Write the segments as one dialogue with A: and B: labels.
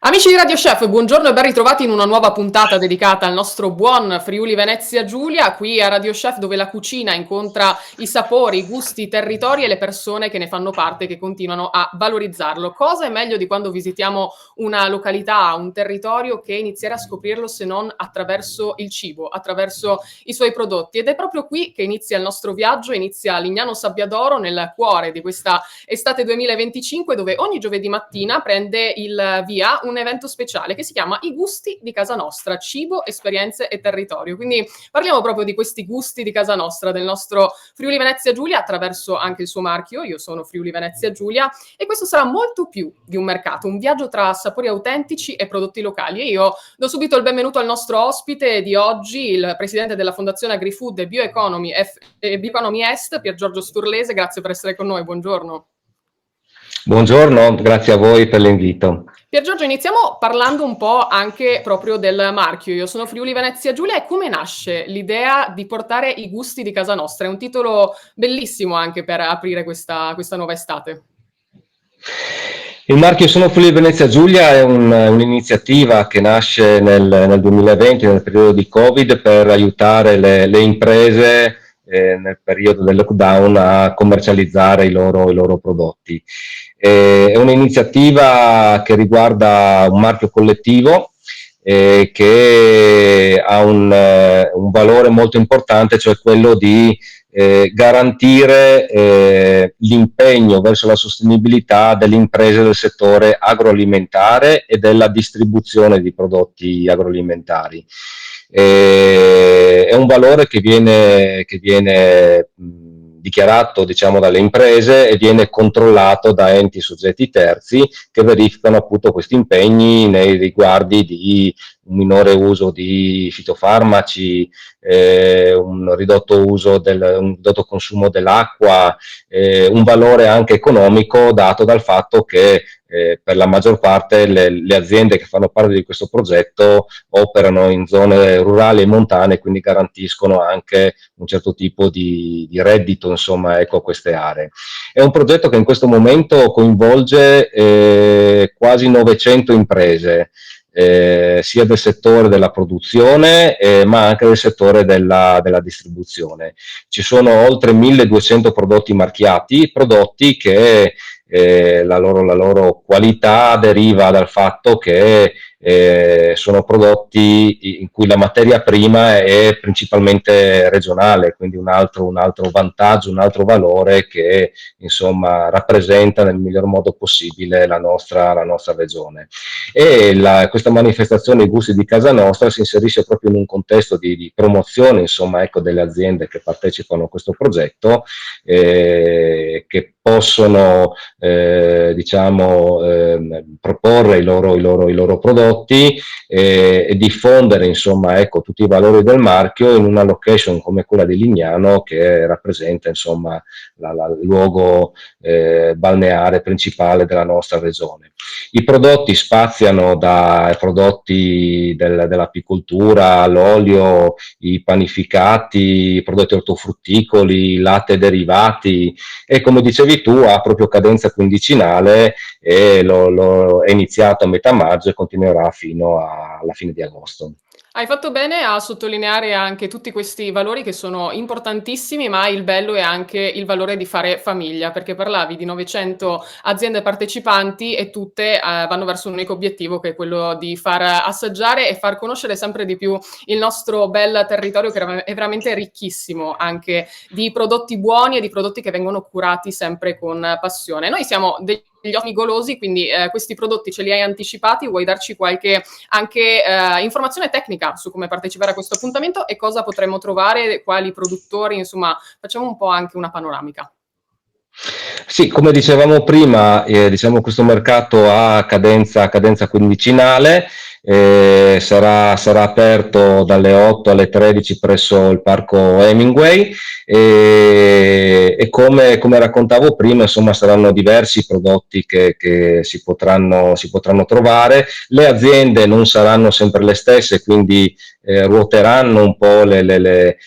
A: Amici di Radio Chef, buongiorno e ben ritrovati in una nuova puntata dedicata al nostro buon Friuli Venezia Giulia, qui a Radio Chef dove la cucina incontra i sapori, i gusti, i territori e le persone che ne fanno parte che continuano a valorizzarlo. Cosa è meglio di quando visitiamo una località, un territorio che iniziare a scoprirlo se non attraverso il cibo, attraverso i suoi prodotti? Ed è proprio qui che inizia il nostro viaggio, inizia Lignano Sabbiadoro nel cuore di questa estate 2025 dove ogni giovedì mattina prende il via un evento speciale che si chiama I gusti di casa nostra, cibo, esperienze e territorio. Quindi parliamo proprio di questi gusti di casa nostra, del nostro Friuli Venezia Giulia attraverso anche il suo marchio. Io sono Friuli Venezia Giulia e questo sarà molto più di un mercato, un viaggio tra sapori autentici e prodotti locali. E io do subito il benvenuto al nostro ospite di oggi, il presidente della Fondazione AgriFood e Bioeconomy Est, Pier Giorgio Sturlese. Grazie per essere con noi, buongiorno.
B: Buongiorno, grazie a voi per l'invito.
A: Pier Giorgio, iniziamo parlando un po' anche proprio del marchio. Io sono Friuli Venezia Giulia e come nasce l'idea di portare i gusti di casa nostra? È un titolo bellissimo anche per aprire questa nuova estate.
B: Il marchio Sono Friuli Venezia Giulia è un'iniziativa che nasce nel 2020, nel periodo di Covid, per aiutare le imprese nel periodo del lockdown a commercializzare i loro prodotti. È un'iniziativa che riguarda un marchio collettivo che ha un valore molto importante, cioè quello di garantire l'impegno verso la sostenibilità delle imprese del settore agroalimentare e della distribuzione di prodotti agroalimentari. È un valore che viene dichiarato, diciamo, dalle imprese e viene controllato da enti soggetti terzi che verificano appunto questi impegni nei riguardi di un minore uso di fitofarmaci, un ridotto consumo dell'acqua, un valore anche economico dato dal fatto che per la maggior parte le aziende che fanno parte di questo progetto operano in zone rurali e montane, quindi garantiscono anche un certo tipo di reddito, insomma, ecco, a queste aree. È un progetto che in questo momento coinvolge quasi 900 imprese, sia del settore della produzione ma anche del settore della distribuzione. Ci sono oltre 1200 prodotti marchiati, prodotti che la loro qualità deriva dal fatto che sono prodotti in cui la materia prima è principalmente regionale, quindi un altro vantaggio, un altro valore che insomma rappresenta nel miglior modo possibile la nostra regione. E questa manifestazione I gusti di casa nostra si inserisce proprio in un contesto di promozione, insomma, ecco, delle aziende che partecipano a questo progetto, che possono proporre i loro prodotti e diffondere, insomma, ecco, tutti i valori del marchio in una location come quella di Lignano, che rappresenta, insomma, il luogo balneare principale della nostra regione. I prodotti spaziano dai prodotti dell'apicoltura all'olio, i panificati, i prodotti ortofrutticoli, latte derivati, e come dicevi tu ha proprio cadenza quindicinale e è iniziato a metà maggio e continuerà fino alla fine di agosto.
A: Hai fatto bene a sottolineare anche tutti questi valori che sono importantissimi, ma il bello è anche il valore di fare famiglia, perché parlavi di 900 aziende partecipanti e tutte vanno verso un unico obiettivo, che è quello di far assaggiare e far conoscere sempre di più il nostro bel territorio, che è veramente ricchissimo anche di prodotti buoni e di prodotti che vengono curati sempre con passione. Noi siamo degli ottimi golosi, quindi questi prodotti ce li hai anticipati, vuoi darci qualche anche informazione tecnica su come partecipare a questo appuntamento e cosa potremmo trovare, quali produttori, insomma, facciamo un po' anche una panoramica.
B: Sì, come dicevamo prima, diciamo questo mercato ha cadenza quindicinale, sarà aperto dalle 8 alle 13 presso il parco Hemingway e come raccontavo prima, insomma, saranno diversi i prodotti che si potranno trovare. Le aziende non saranno sempre le stesse, quindi ruoteranno un po' le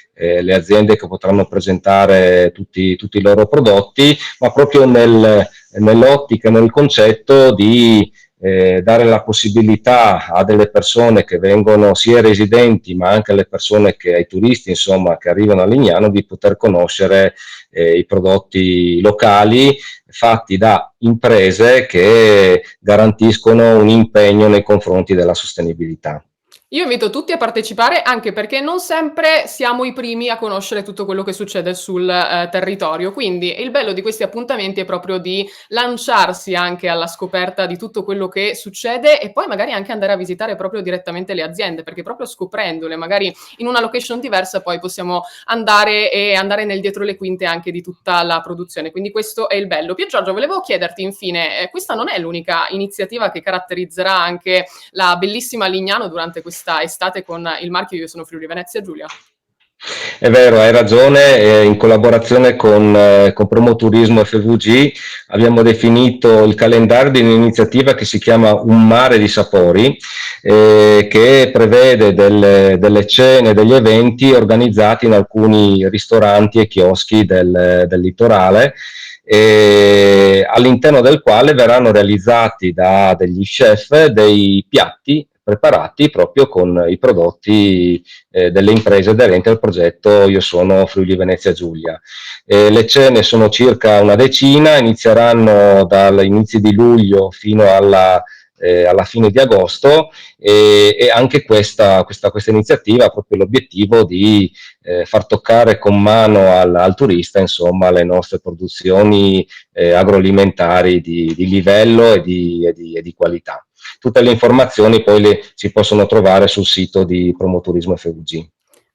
B: aziende che potranno presentare tutti i loro prodotti, ma proprio nell'ottica, nel concetto di dare la possibilità a delle persone che vengono sia residenti ma anche alle persone ai turisti insomma che arrivano a Lignano di poter conoscere i prodotti locali fatti da imprese che garantiscono un impegno nei confronti della sostenibilità.
A: Io invito tutti a partecipare anche perché non sempre siamo i primi a conoscere tutto quello che succede sul territorio, quindi il bello di questi appuntamenti è proprio di lanciarsi anche alla scoperta di tutto quello che succede e poi magari anche andare a visitare proprio direttamente le aziende, perché proprio scoprendole, magari in una location diversa, poi possiamo andare nel dietro le quinte anche di tutta la produzione, quindi questo è il bello. Pier Giorgio, volevo chiederti infine, questa non è l'unica iniziativa che caratterizzerà anche la bellissima Lignano durante questa estate con il marchio Io sono Friuli Venezia Giulia.
B: È vero, hai ragione, in collaborazione con Promoturismo FVG abbiamo definito il calendario di un'iniziativa che si chiama Un mare di sapori, che prevede delle cene, degli eventi organizzati in alcuni ristoranti e chioschi del litorale, all'interno del quale verranno realizzati da degli chef dei piatti preparati proprio con i prodotti delle imprese aderenti al progetto Io sono Friuli Venezia Giulia. Le cene sono circa una decina, inizieranno dagli inizi di luglio fino alla fine di agosto e anche questa iniziativa ha proprio l'obiettivo di far toccare con mano al turista insomma le nostre produzioni agroalimentari di livello e di qualità. Tutte le informazioni poi si possono trovare sul sito di Promoturismo FVG.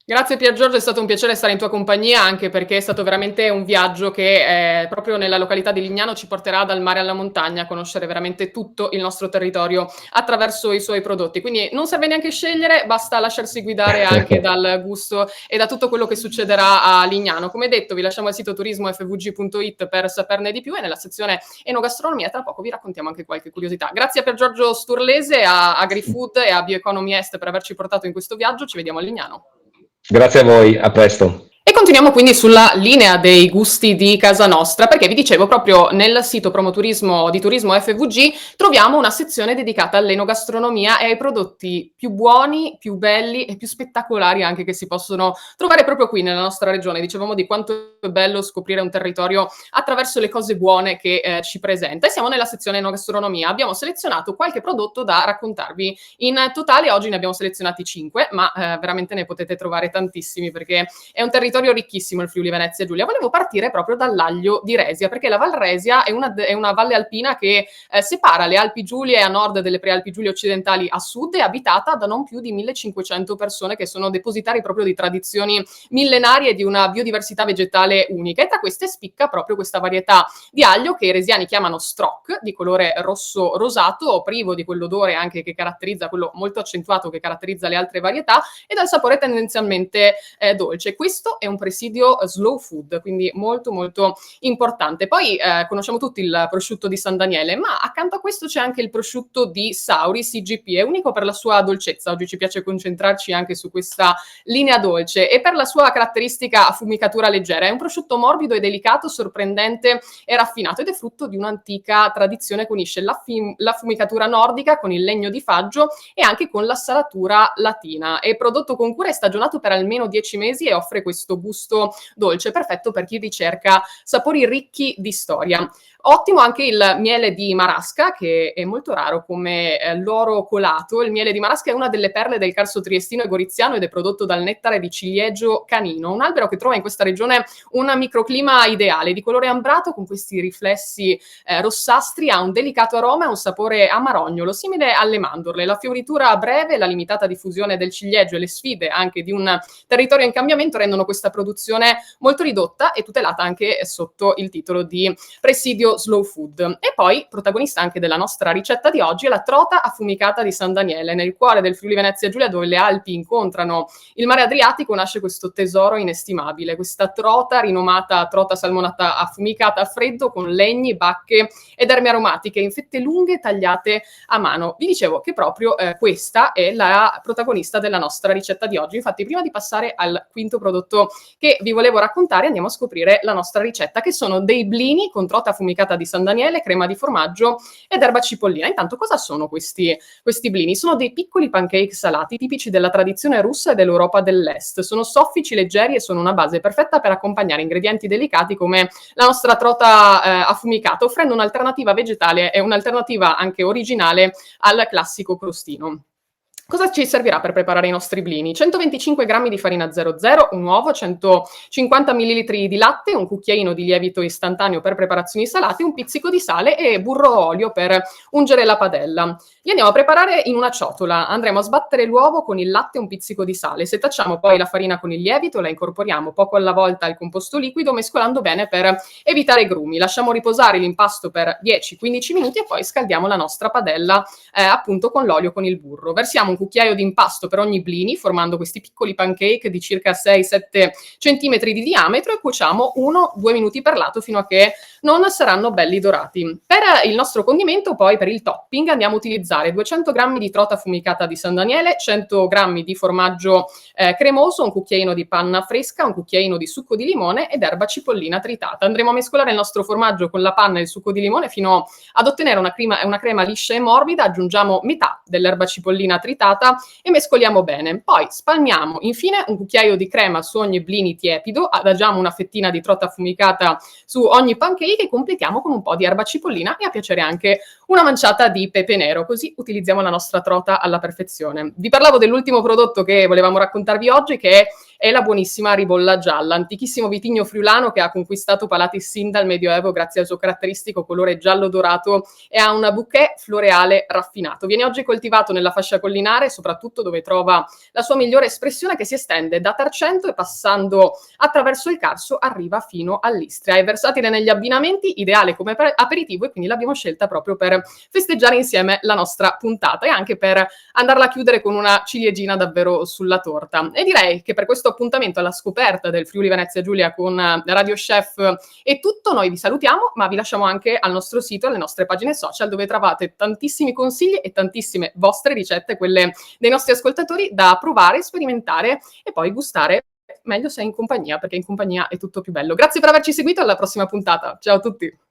A: Grazie Pier Giorgio, è stato un piacere stare in tua compagnia anche perché è stato veramente un viaggio che proprio nella località di Lignano ci porterà dal mare alla montagna a conoscere veramente tutto il nostro territorio attraverso i suoi prodotti. Quindi non serve neanche scegliere, basta lasciarsi guidare anche dal gusto e da tutto quello che succederà a Lignano. Come detto, vi lasciamo il sito turismofvg.it per saperne di più e nella sezione enogastronomia tra poco vi raccontiamo anche qualche curiosità. Grazie a Pier Giorgio Sturlese, a AgriFood e a Bioeconomy Est per averci portato in questo viaggio. Ci vediamo a Lignano.
B: Grazie a voi, a presto.
A: E continuiamo quindi sulla linea dei gusti di casa nostra, perché vi dicevo proprio nel sito Promoturismo di Turismo FVG troviamo una sezione dedicata all'enogastronomia e ai prodotti più buoni, più belli e più spettacolari anche che si possono trovare proprio qui nella nostra regione. Dicevamo di quanto è bello scoprire un territorio attraverso le cose buone che ci presenta. E siamo nella sezione enogastronomia. Abbiamo selezionato qualche prodotto da raccontarvi. In totale oggi ne abbiamo selezionati 5, ma veramente ne potete trovare tantissimi perché è un territorio ricchissimo il Friuli Venezia Giulia. Volevo partire proprio dall'aglio di Resia, perché la Val Resia è una valle alpina che separa le Alpi Giulie a nord delle Prealpi Giulie occidentali a sud e abitata da non più di 1500 persone che sono depositari proprio di tradizioni millenarie e di una biodiversità vegetale unica. E tra queste spicca proprio questa varietà di aglio che i resiani chiamano strock, di colore rosso rosato, privo di quell'odore anche che caratterizza, quello molto accentuato che caratterizza le altre varietà, e dal sapore tendenzialmente dolce. Questo è un presidio slow food, quindi molto molto importante. Poi conosciamo tutti il prosciutto di San Daniele, ma accanto a questo c'è anche il prosciutto di Sauri CGP, è unico per la sua dolcezza. Oggi ci piace concentrarci anche su questa linea dolce e per la sua caratteristica affumicatura leggera. È un prosciutto morbido e delicato, sorprendente e raffinato ed è frutto di un'antica tradizione che unisce l'affumicatura nordica con il legno di faggio e anche con la salatura latina. È prodotto con cura e stagionato per almeno 10 mesi e offre questo gusto dolce, perfetto per chi ricerca sapori ricchi di storia. Ottimo anche il miele di Marasca, che è molto raro come l'oro colato. Il miele di Marasca è una delle perle del Carso triestino e goriziano ed è prodotto dal nettare di ciliegio canino, un albero che trova in questa regione un microclima ideale, di colore ambrato con questi riflessi rossastri, ha un delicato aroma e un sapore amarognolo, simile alle mandorle. La fioritura breve, la limitata diffusione del ciliegio e le sfide anche di un territorio in cambiamento rendono questa produzione molto ridotta e tutelata anche sotto il titolo di presidio slow food. E poi, protagonista anche della nostra ricetta di oggi, è la trota affumicata di San Daniele. Nel cuore del Friuli Venezia Giulia, dove le Alpi incontrano il mare Adriatico, nasce questo tesoro inestimabile, questa trota rinomata trota salmonata affumicata a freddo con legni, bacche ed erme aromatiche in fette lunghe tagliate a mano. Vi dicevo che proprio questa è la protagonista della nostra ricetta di oggi. Infatti, prima di passare al quinto prodotto piatto che vi volevo raccontare, andiamo a scoprire la nostra ricetta, che sono dei blini con trota affumicata di San Daniele, crema di formaggio ed erba cipollina. Intanto cosa sono questi blini? Sono dei piccoli pancake salati tipici della tradizione russa e dell'Europa dell'Est. Sono soffici, leggeri e sono una base perfetta per accompagnare ingredienti delicati come la nostra trota affumicata, offrendo un'alternativa vegetale e un'alternativa anche originale al classico crostino. Cosa ci servirà per preparare i nostri blini? 125 g di farina 00, un uovo, 150 ml di latte, un cucchiaino di lievito istantaneo per preparazioni salate, un pizzico di sale e burro o olio per ungere la padella. Li andiamo a preparare in una ciotola. Andremo a sbattere l'uovo con il latte e un pizzico di sale. Setacciamo poi la farina con il lievito, la incorporiamo poco alla volta al composto liquido, mescolando bene per evitare grumi. Lasciamo riposare l'impasto per 10-15 minuti e poi scaldiamo la nostra padella appunto con l'olio con il burro. Versiamo un cucchiaio di impasto per ogni blini, formando questi piccoli pancake di circa 6-7 cm di diametro e cuociamo 1-2 minuti per lato fino a che non saranno belli dorati. Per il nostro condimento, poi per il topping, andiamo a utilizzare 200 g di trota affumicata di San Daniele, 100 g di formaggio cremoso, un cucchiaino di panna fresca, un cucchiaino di succo di limone ed erba cipollina tritata. Andremo a mescolare il nostro formaggio con la panna e il succo di limone fino ad ottenere una crema liscia e morbida. Aggiungiamo metà dell'erba cipollina tritata e mescoliamo bene. Poi spalmiamo infine un cucchiaio di crema su ogni blini tiepido, adagiamo una fettina di trota affumicata su ogni pancake e completiamo con un po' di erba cipollina e a piacere anche una manciata di pepe nero, così utilizziamo la nostra trota alla perfezione. Vi parlavo dell'ultimo prodotto che volevamo raccontarvi oggi, che è la buonissima ribolla gialla, antichissimo vitigno friulano che ha conquistato palati sin dal Medioevo grazie al suo caratteristico colore giallo dorato e a un bouquet floreale raffinato. Viene oggi coltivato nella fascia collinare, soprattutto dove trova la sua migliore espressione, che si estende da Tarcento e passando attraverso il Carso arriva fino all'Istria. È versatile negli abbinamenti, ideale come aperitivo e quindi l'abbiamo scelta proprio per festeggiare insieme la nostra puntata e anche per andarla a chiudere con una ciliegina davvero sulla torta. E direi che per questo appuntamento alla scoperta del Friuli Venezia Giulia con Radio Chef è tutto. Noi vi salutiamo, ma vi lasciamo anche al nostro sito, alle nostre pagine social, dove trovate tantissimi consigli e tantissime vostre ricette, quelle dei nostri ascoltatori, da provare, sperimentare e poi gustare meglio se è in compagnia, perché in compagnia è tutto più bello. Grazie per averci seguito, alla prossima puntata. Ciao a tutti!